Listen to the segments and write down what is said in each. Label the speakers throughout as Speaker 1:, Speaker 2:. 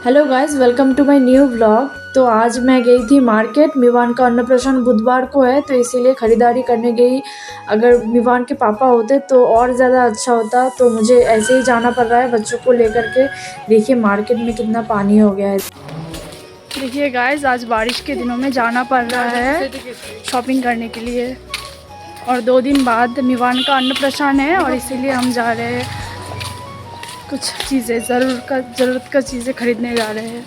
Speaker 1: Hello guys, welcome to my new vlog. तो आज मैं गई थी मार्केट। मिवान का अन्नप्राशन बुधवार को है तो इसीलिए ख़रीदारी करने गई। अगर मिवान के पापा होते तो और ज़्यादा अच्छा होता, तो मुझे ऐसे ही जाना पड़ रहा है बच्चों को लेकर के। देखिए मार्केट में कितना पानी हो गया है। देखिए गाइस, आज बारिश के दिनों में जाना पड़ रहा है शॉपिंग करने के लिए। और 2 दिन बाद मिवान का अन्नप्राशन है और इसीलिए हम जा रहे हैं कुछ चीज़ें ज़रूरत का चीज़ें ख़रीदने जा रहे हैं।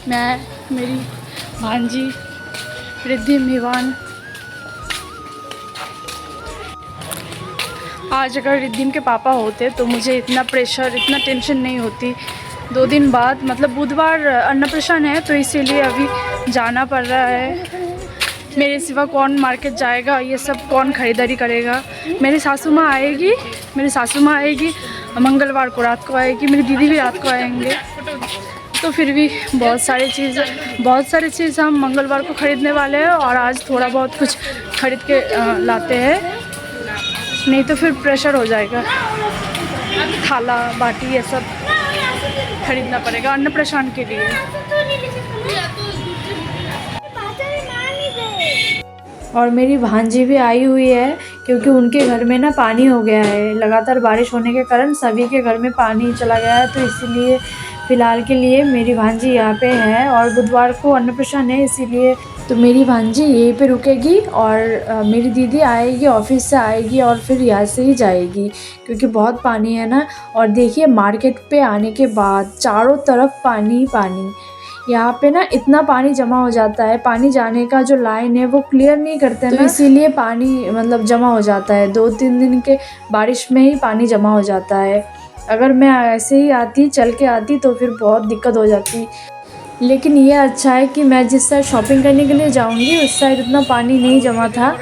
Speaker 1: मैं, मेरी भांजी, रिद्धि, मिवान। आज अगर रिद्धिम के पापा होते तो मुझे इतना प्रेशर, इतना टेंशन नहीं होती। 2 दिन बाद मतलब बुधवार अन्नप्राशन है तो इसीलिए अभी जाना पड़ रहा है। मेरे सिवा कौन मार्केट जाएगा, ये सब कौन ख़रीदारी करेगा। मेरी सासू माँ आएगी मंगलवार को रात को आएगी, मेरी दीदी भी रात को आएंगे। तो फिर भी बहुत सारी चीज़ हम मंगलवार को ख़रीदने वाले हैं और आज थोड़ा बहुत कुछ ख़रीद के लाते हैं, नहीं तो फिर प्रेशर हो जाएगा। थाला बाटी ये सब खरीदना पड़ेगा अन्नप्राशन के लिए। और मेरी भांजी भी आई हुई है क्योंकि उनके घर में ना पानी हो गया है। लगातार बारिश होने के कारण सभी के घर में पानी चला गया है, तो इसीलिए फ़िलहाल के लिए मेरी भांजी यहाँ पे है। और बुधवार को अन्नप्राशन है इसीलिए तो मेरी भांजी यहीं पे रुकेगी और मेरी दीदी आएगी, ऑफिस से आएगी और फिर यहाँ से ही जाएगी क्योंकि बहुत पानी है ना। और देखिए मार्केट पे आने के बाद चारों तरफ पानी पानी। यहाँ पे ना इतना पानी जमा हो जाता है, पानी जाने का जो लाइन है वो क्लियर नहीं करते हैं तो इसीलिए पानी मतलब जमा हो जाता है। 2-3 दिन के बारिश में ही पानी जमा हो जाता है। अगर मैं ऐसे ही आती, चल के आती तो फिर बहुत दिक्कत हो जाती। लेकिन ये अच्छा है कि मैं जिस साइड शॉपिंग करने के लिए जाऊँगी उस साइड इतना पानी नहीं जमा था।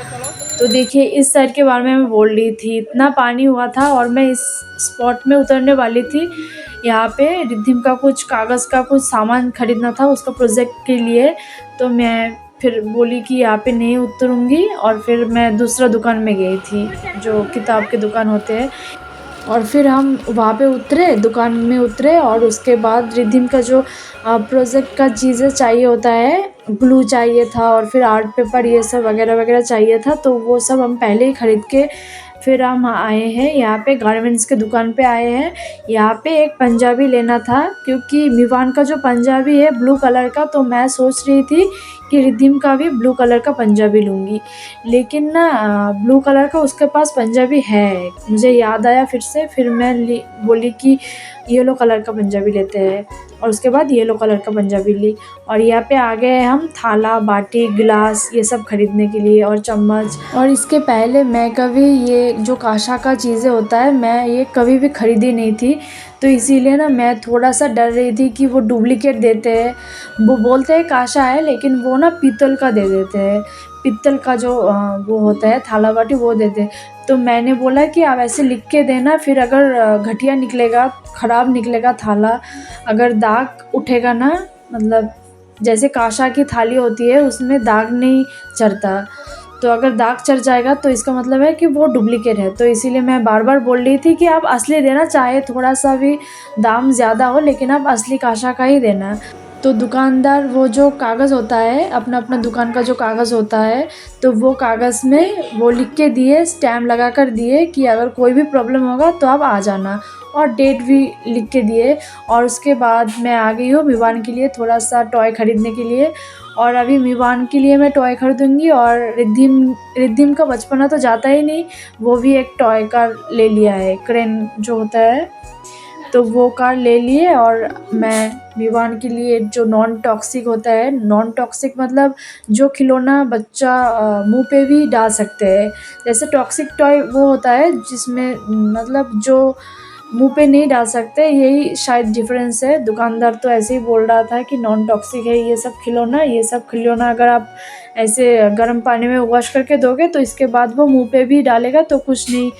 Speaker 1: तो देखिए इस साइड के बारे में मैं बोल रही थी, इतना पानी हुआ था और मैं इस स्पॉट में उतरने वाली थी। यहाँ पे रिद्धिम का कुछ कागज़ का कुछ सामान ख़रीदना था उसका प्रोजेक्ट के लिए, तो मैं फिर बोली कि यहाँ पे नहीं उतरूँगी और फिर मैं दूसरा दुकान में गई थी जो किताब के दुकान होते हैं। और फिर हम वहाँ पे उतरे, दुकान में उतरे और उसके बाद रिद्धिम का जो प्रोजेक्ट का चीज़ें चाहिए होता है, ग्लू चाहिए था और फिर आर्ट पेपर ये सब वगैरह वगैरह चाहिए था, तो वो सब हम पहले ही ख़रीद के फिर हम आए हैं यहाँ पे गारमेंट्स के दुकान पे आए हैं। यहाँ पे एक पंजाबी लेना था क्योंकि मिवान का जो पंजाबी है ब्लू कलर का, तो मैं सोच रही थी कि रिद्धिम का भी ब्लू कलर का पंजाबी लूँगी। लेकिन ना ब्लू कलर का उसके पास पंजाबी है, मुझे याद आया फिर मैं बोली कि येलो कलर का पंजाबी लेते हैं और उसके बाद येलो कलर का पंजाबी ली। और यहाँ पे आ गए हम थाला बाटी गिलास ये सब ख़रीदने के लिए और चम्मच। और इसके पहले मैं कभी ये जो कांसा का चीज़ें होता है मैं ये कभी भी ख़रीदी नहीं थी, तो इसीलिए ना मैं थोड़ा सा डर रही थी कि वो डुप्लीकेट देते हैं। वो बोलते हैं कांसा है लेकिन वो ना पीतल का दे देते हैं, पीतल का जो वो होता है थाला बाटी वो देते हैं। तो मैंने बोला कि आप ऐसे लिख के देना, फिर अगर घटिया निकलेगा, ख़राब निकलेगा थाला, अगर दाग उठेगा ना, मतलब जैसे कांसा की थाली होती है उसमें दाग नहीं चढ़ता, तो अगर दाग चढ़ जाएगा तो इसका मतलब है कि वो डुप्लीकेट है। तो इसीलिए मैं बार बार बोल रही थी कि आप असली देना, चाहे थोड़ा सा भी दाम ज़्यादा हो लेकिन आप असली कांसा का ही देना। तो दुकानदार वो जो कागज़ होता है अपना अपना दुकान का जो कागज़ होता है, तो वो कागज़ में वो लिख के दिए, स्टैम्प लगा कर दिए कि अगर कोई भी प्रॉब्लम होगा तो आप आ जाना, और डेट भी लिख के दिए। और उसके बाद मैं आ गई हूँ मिवान के लिए थोड़ा सा टॉय ख़रीदने के लिए। और अभी मिवान के लिए मैं टॉय ख़रीदूँगी और रिद्धिम का बचपना तो जाता ही नहीं, वो भी एक टॉय कार ले लिया है, क्रेन जो होता है, तो वो कार ले लिए। और मैं मिवान के लिए जो नॉन टॉक्सिक होता है, नॉन टॉक्सिक मतलब जो खिलौना बच्चा मुंह पे भी डाल सकते हैं, जैसे टॉक्सिक टॉय वो होता है जिसमें मतलब जो मुंह पे नहीं डाल सकते, यही शायद डिफरेंस है। दुकानदार तो ऐसे ही बोल रहा था कि नॉन टॉक्सिक है ये सब खिलौना अगर आप ऐसे गर्म पानी में वॉश करके दोगे तो इसके बाद वो मुंह पे भी डालेगा तो कुछ नहीं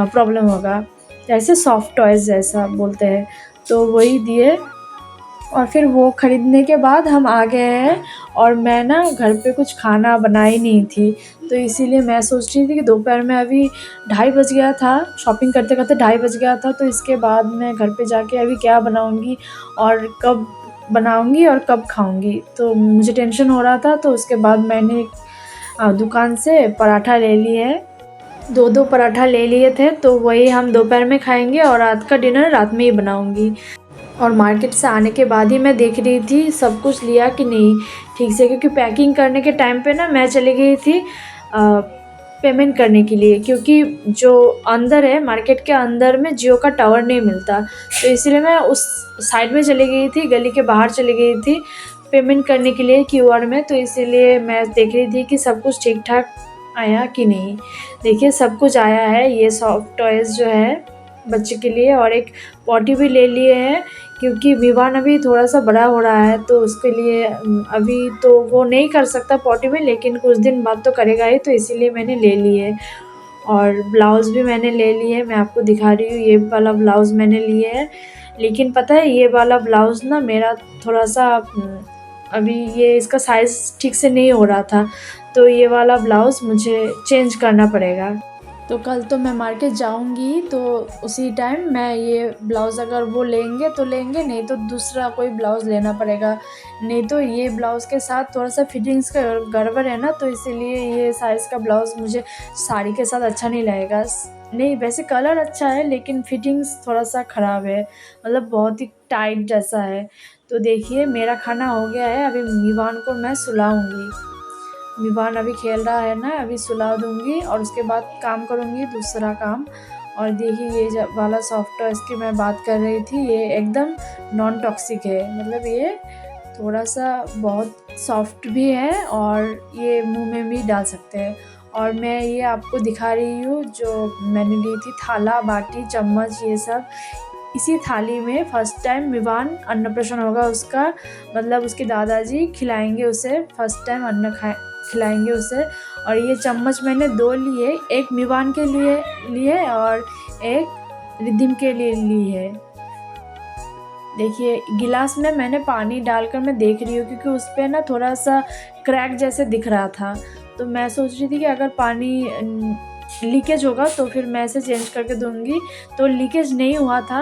Speaker 1: प्रॉब्लम होगा, जैसे सॉफ्ट टॉयज़ जैसा बोलते हैं, तो वही दिए। और फिर वो ख़रीदने के बाद हम आ गए हैं और मैं ना घर पे कुछ खाना बनाई नहीं थी, तो इसीलिए मैं सोच रही थी कि दोपहर में अभी 2:30 बज गया था, शॉपिंग करते करते 2:30 बज गया था, तो इसके बाद मैं घर पे जाके अभी क्या बनाऊंगी और कब बनाऊंगी और कब खाऊंगी। तो मुझे टेंशन हो रहा था, तो उसके बाद मैंने दुकान से पराठा ले लिए है, 2 पराठा ले लिए थे, तो वही हम दोपहर में खाएंगे और रात का डिनर रात में ही बनाऊंगी। और मार्केट से आने के बाद ही मैं देख रही थी सब कुछ लिया कि नहीं ठीक से, क्योंकि पैकिंग करने के टाइम पे ना मैं चली गई थी पेमेंट करने के लिए, क्योंकि जो अंदर है मार्केट के अंदर में जियो का टावर नहीं मिलता, तो इसलिए मैं उस साइड में चली गई थी, गली के बाहर चली गई थी पेमेंट करने के लिए क्यूआर में। तो इसीलिए मैं देख रही थी कि सब कुछ ठीक ठाक आया कि नहीं। देखिए सब कुछ आया है, ये सॉफ्ट टॉयज़ जो है बच्चे के लिए, और एक पॉटी भी ले लिए हैं, क्योंकि विवान अभी थोड़ा सा बड़ा हो रहा है, तो उसके लिए अभी तो वो नहीं कर सकता पॉटी में, लेकिन कुछ दिन बाद तो करेगा ही, तो इसीलिए मैंने ले लिए। और ब्लाउज़ भी मैंने ले लिए, मैं आपको दिखा रही हूँ, ये वाला ब्लाउज़ मैंने लिए है। लेकिन पता है ये वाला ब्लाउज़ ना मेरा थोड़ा सा अभी ये इसका साइज़ ठीक से नहीं हो रहा था, तो ये वाला ब्लाउज़ मुझे चेंज करना पड़ेगा। तो कल तो मैं मार्केट जाऊंगी, तो उसी टाइम मैं ये ब्लाउज़ अगर वो लेंगे तो लेंगे, नहीं तो दूसरा कोई ब्लाउज़ लेना पड़ेगा। नहीं तो ये ब्लाउज़ के साथ थोड़ा सा फिटिंग्स का गड़बड़ है ना, तो इसीलिए ये साइज़ का ब्लाउज़ मुझे साड़ी के साथ अच्छा नहीं लगेगा। नहीं वैसे कलर अच्छा है, लेकिन फिटिंग्स थोड़ा सा ख़राब है, मतलब बहुत ही टाइट जैसा है। तो देखिए मेरा खाना हो गया है, अभी मीवान को मैं सुलाऊंगी। मीवान अभी खेल रहा है ना, अभी सुला दूंगी और उसके बाद काम करूंगी दूसरा काम। और देखिए ये वाला सॉफ्ट टॉयज़ की मैं बात कर रही थी, ये एकदम नॉन टॉक्सिक है, मतलब ये थोड़ा सा बहुत सॉफ्ट भी है और ये मुंह में भी डाल सकते हैं। और मैं ये आपको दिखा रही हूँ जो मैंने ली थी थाला, बाटी, चम्मच, ये सब इसी थाली में फर्स्ट टाइम विवान अन्नप्राशन होगा उसका, मतलब उसके दादाजी खिलाएंगे उसे, फर्स्ट टाइम अन्न खिलाएंगे उसे। और ये चम्मच मैंने 2 लिए, एक विवान के लिए और एक रिद्धिम के लिए ली है। देखिए गिलास में मैंने पानी डालकर मैं देख रही हूँ, क्योंकि उस पर ना थोड़ा सा क्रैक जैसे दिख रहा था, तो मैं सोच रही थी कि अगर पानी लीकेज होगा तो फिर मैं इसे चेंज करके दूंगी। तो लीकेज नहीं हुआ था,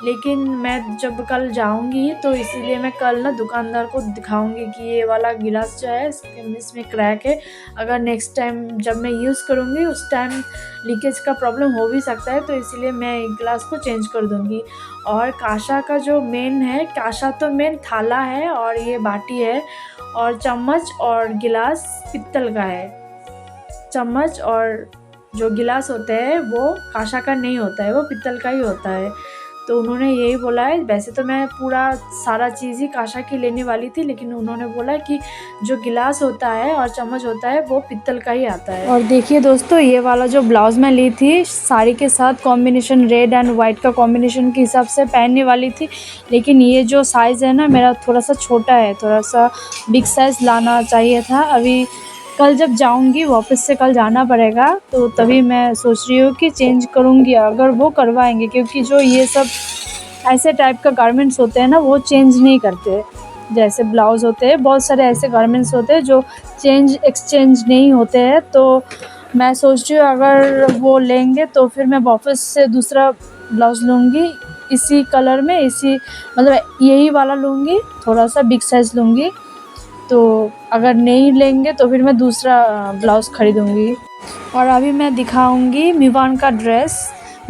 Speaker 1: लेकिन मैं जब कल जाऊंगी तो इसीलिए मैं कल ना दुकानदार को दिखाऊंगी कि ये वाला गिलास जो है इसमें क्रैक है, अगर नेक्स्ट टाइम जब मैं यूज़ करूंगी उस टाइम लीकेज का प्रॉब्लम हो भी सकता है, तो इसीलिए मैं गिलास को चेंज कर दूंगी। और काशा का जो मेन है, काशा तो मेन थाला है और ये बाटी है, और चम्मच और गिलास पित्तल का है। चम्मच और जो गिलास होते हैं वो काशा का नहीं होता है, वो पित्तल का ही होता है। तो उन्होंने यही बोला है, वैसे तो मैं पूरा सारा चीज़ ही काशा की लेने वाली थी, लेकिन उन्होंने बोला कि जो गिलास होता है और चम्मच होता है वो पित्तल का ही आता है। और देखिए दोस्तों ये वाला जो ब्लाउज़ मैं ली थी साड़ी के साथ कॉम्बिनेशन रेड एंड वाइट का कॉम्बिनेशन के हिसाब से पहनने वाली थी, लेकिन ये जो साइज़ है ना मेरा थोड़ा सा छोटा है, थोड़ा सा बिग साइज़ लाना चाहिए था। अभी कल जब जाऊंगी वापस से, कल जाना पड़ेगा, तो तभी मैं सोच रही हूँ कि चेंज करूँगी अगर वो करवाएंगे, क्योंकि जो ये सब ऐसे टाइप का गारमेंट्स होते हैं ना वो चेंज नहीं करते। जैसे ब्लाउज़ होते हैं, बहुत सारे ऐसे गारमेंट्स होते हैं जो एक्सचेंज नहीं होते हैं। तो मैं सोच रही हूँ अगर वो लेंगे तो फिर मैं वापस से दूसरा ब्लाउज़ लूँगी इसी कलर में, इसी मतलब यही वाला लूँगी, थोड़ा सा बिग साइज़ लूँगी। तो अगर नहीं लेंगे तो फिर मैं दूसरा ब्लाउज़ ख़रीदूँगी। और अभी मैं दिखाऊँगी मीवान का ड्रेस,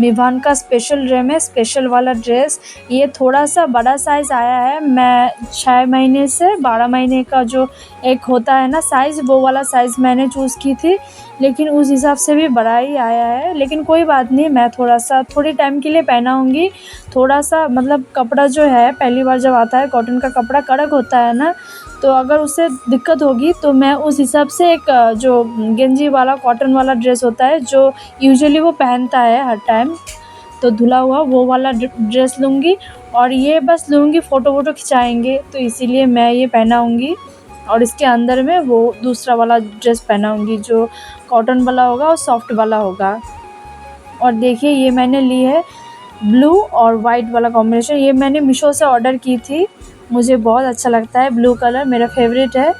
Speaker 1: मीवान का स्पेशल ड्रेस है, स्पेशल वाला ड्रेस। ये थोड़ा सा बड़ा साइज़ आया है, मैं 6 महीने से 12 महीने का जो एक होता है ना साइज़, वो वाला साइज़ मैंने चूज़ की थी, लेकिन उस हिसाब से भी बड़ा ही आया है। लेकिन कोई बात नहीं, मैं थोड़ी टाइम के लिए पहनाऊँगी। थोड़ा सा मतलब कपड़ा जो है पहली बार जब आता है कॉटन का कपड़ा कड़क होता है ना, तो अगर उससे दिक्कत होगी तो मैं उस हिसाब से एक जो गेंजी वाला कॉटन वाला ड्रेस होता है जो यूजुअली वो पहनता है हर टाइम, तो धुला हुआ वो वाला ड्रेस लूँगी। और ये बस लूँगी, फ़ोटो खिंचाएंगे तो इसीलिए मैं ये पहनाऊँगी। और इसके अंदर में वो दूसरा वाला ड्रेस पहनाऊँगी जो कॉटन वाला होगा और सॉफ्ट वाला होगा। और देखिए ये मैंने ली है ब्लू और वाइट वाला कॉम्बिनेशन, ये मैंने मीशो से ऑर्डर की थी, मुझे बहुत अच्छा लगता है, ब्लू कलर मेरा फेवरेट है।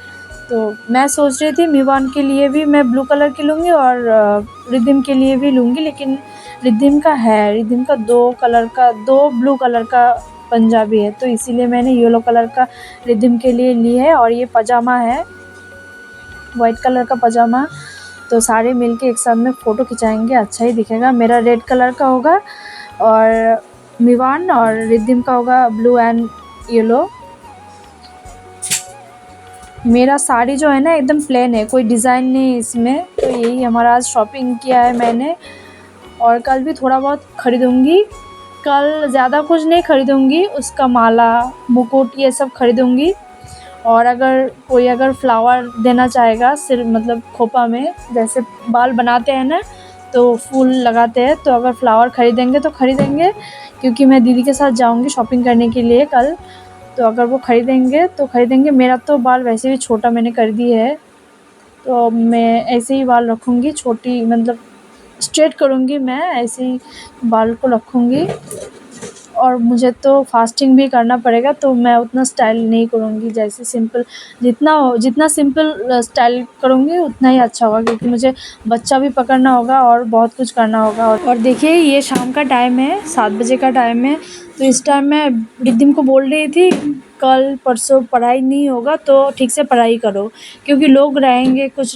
Speaker 1: तो मैं सोच रही थी मीवान के लिए भी मैं ब्लू कलर की लूँगी और रिद्धिम के लिए भी लूँगी, लेकिन रिद्धिम का 2 ब्लू कलर का पंजाबी है, तो इसीलिए मैंने येलो कलर का रिदम के लिए ली है। और ये पजामा है, वाइट कलर का पजामा। तो सारे मिलके एक साथ में फ़ोटो खिंचाएंगे, अच्छा ही दिखेगा। मेरा रेड कलर का होगा और मिवान और रिद्धिम का होगा ब्लू एंड येलो। मेरा साड़ी जो है ना एकदम प्लेन है, कोई डिज़ाइन नहीं इसमें। तो यही हमारा आज शॉपिंग किया है मैंने, और कल भी थोड़ा बहुत ख़रीदूँगी। कल ज़्यादा कुछ नहीं ख़रीदूँगी, उसका माला मुकुट ये सब ख़रीदूँगी। और अगर कोई फ्लावर देना चाहेगा सिर मतलब खोपा में, जैसे बाल बनाते हैं ना तो फूल लगाते हैं, तो अगर फ्लावर ख़रीदेंगे तो ख़रीदेंगे, क्योंकि मैं दीदी के साथ जाऊंगी शॉपिंग करने के लिए कल। तो अगर वो ख़रीदेंगे तो ख़रीदेंगे। मेरा तो बाल वैसे भी छोटा मैंने कर दी है, तो मैं ऐसे ही बाल रखूँगी, छोटी मतलब स्ट्रेट करूँगी मैं, ऐसे ही बाल को रखूँगी। और मुझे तो फास्टिंग भी करना पड़ेगा, तो मैं उतना स्टाइल नहीं करूँगी, जैसे सिंपल जितना सिंपल स्टाइल करूँगी उतना ही अच्छा होगा, क्योंकि मुझे बच्चा भी पकड़ना होगा और बहुत कुछ करना होगा। और देखिए ये शाम का टाइम है, 7 बजे का टाइम है। तो इस टाइम मैं रिद्धिम को बोल रही थी कल परसों पढ़ाई नहीं होगा तो ठीक से पढ़ाई करो, क्योंकि लोग रहेंगे, कुछ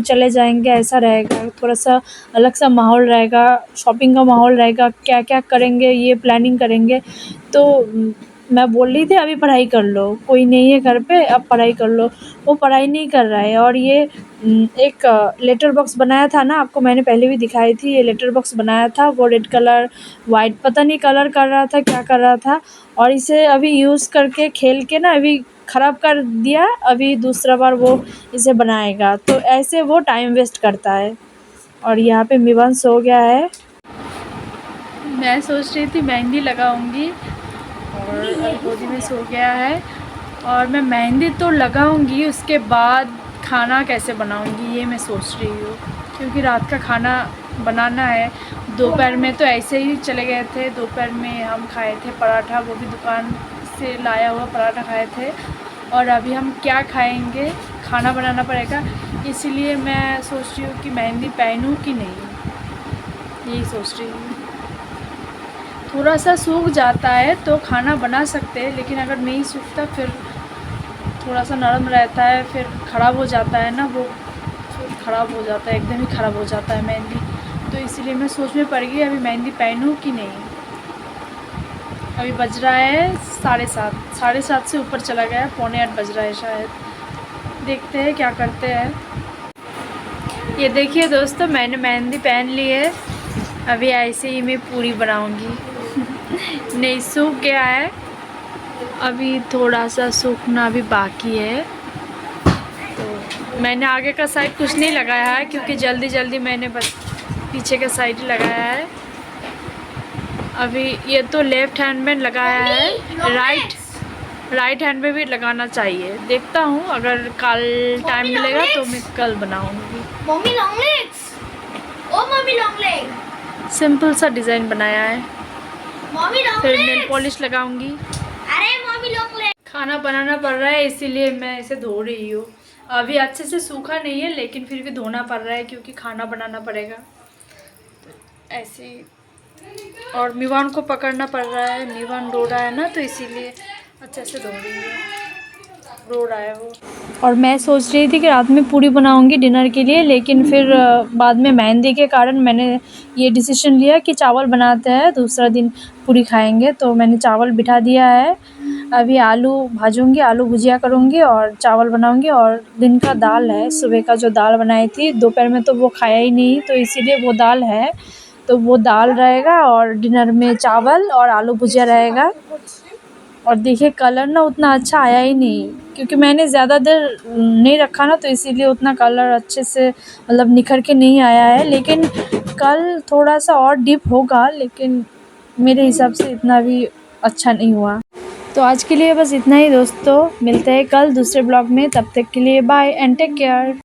Speaker 1: चले जाएंगे, ऐसा रहेगा। थोड़ा सा अलग सा माहौल रहेगा, शॉपिंग का माहौल रहेगा, क्या क्या करेंगे ये प्लानिंग करेंगे। तो मैं बोल रही थी अभी पढ़ाई कर लो, कोई नहीं है घर पे, अब पढ़ाई कर लो। वो पढ़ाई नहीं कर रहा है। और ये एक लेटर बॉक्स बनाया था ना, आपको मैंने पहले भी दिखाई थी, ये लेटर बॉक्स बनाया था, वो रेड कलर वाइट पता नहीं कलर कर रहा था, क्या कर रहा था। और इसे अभी यूज़ करके खेल के ना अभी ख़राब कर दिया, अभी दूसरा बार वो इसे बनाएगा। तो ऐसे वो टाइम वेस्ट करता है। और यहाँ पे मिवन सो गया है। मैं सोच रही थी मेहंदी लगाऊंगी, और गोदी में सो गया है। और मैं मेहंदी तो लगाऊंगी, उसके बाद खाना कैसे बनाऊंगी ये मैं सोच रही हूँ, क्योंकि रात का खाना बनाना है। दोपहर में तो ऐसे ही चले गए थे, दोपहर में हम खाए थे पराठा, वो भी दुकान से लाया हुआ पराठा खाए थे। और अभी हम क्या खाएंगे, खाना बनाना पड़ेगा। इसीलिए मैं सोच रही हूँ कि मेहंदी पहनूँ कि नहीं, यही सोच रही हूँ। थोड़ा सा सूख जाता है तो खाना बना सकते हैं, लेकिन अगर नहीं सूखता फिर थोड़ा सा नरम रहता है, फिर ख़राब हो जाता है ना, वो फिर ख़राब हो जाता है, एकदम ही ख़राब हो जाता है मेहंदी। तो इसीलिए मैं सोच में पड़ गई अभी मेहंदी पहनूँ कि नहीं। अभी बज रहा है 7:30, 7:30 से ऊपर चला गया है, 7:45 बज रहा है शायद। देखते हैं क्या करते हैं। ये देखिए दोस्तों, मैंने मेहंदी पहन ली है। अभी ऐसे ही मैं पूरी बनाऊंगी। नहीं सूख गया है, अभी थोड़ा सा सूखना अभी बाकी है। तो मैंने आगे का साइड कुछ नहीं लगाया है, क्योंकि जल्दी मैंने बस पीछे का साइड ही लगाया है। अभी ये तो लेफ़्ट हैंड में लगाया है, राइट हैंड में भी लगाना चाहिए। देखता हूँ, अगर कल टाइम मिलेगा तो मैं कल बनाऊँगी।
Speaker 2: मम्मी लॉन्ग लेग्स, ओ मम्मी लॉन्ग लेग।
Speaker 1: सिंपल सा डिज़ाइन बनाया है,
Speaker 2: मम्मी लॉन्ग
Speaker 1: फिर
Speaker 2: लेग्स,
Speaker 1: नेल पॉलिश लगाऊंगी।
Speaker 2: अरे मम्मी लॉन्ग लेग।
Speaker 1: खाना बनाना पड़ रहा है, इसीलिए मैं इसे धो रही हूँ। अभी अच्छे से सूखा नहीं है, लेकिन फिर भी धोना पड़ रहा है, क्योंकि खाना बनाना पड़ेगा। तो ऐसे ही। और मिवान को पकड़ना पड़ रहा है, मिवान रो रहा है ना, तो इसीलिए अच्छे से धो रही हूँ, रो रहा है वो। और मैं सोच रही थी कि रात में पूरी बनाऊंगी डिनर के लिए, लेकिन फिर बाद में मेहंदी के कारण मैंने ये डिसीजन लिया कि चावल बनाते हैं, दूसरा दिन पूरी खाएंगे। तो मैंने चावल बिठा दिया है, अभी आलू भाजूंगी, आलू भुजिया करूंगी और चावल बनाऊंगी। और दिन का दाल है, सुबह का जो दाल बनाई थी, दोपहर में तो वो खाया ही नहीं, तो इसीलिए वो दाल है, तो वो दाल रहेगा। और डिनर में चावल और आलू भुजिया रहेगा। और देखिए कलर ना उतना अच्छा आया ही नहीं, क्योंकि मैंने ज़्यादा देर नहीं रखा ना, तो इसीलिए उतना कलर अच्छे से मतलब निखर के नहीं आया है। लेकिन कल थोड़ा सा और डीप होगा, लेकिन मेरे हिसाब से इतना भी अच्छा नहीं हुआ। तो आज के लिए बस इतना ही दोस्तों, मिलते हैं कल दूसरे ब्लॉग में, तब तक के लिए बाय एंड टेक केयर।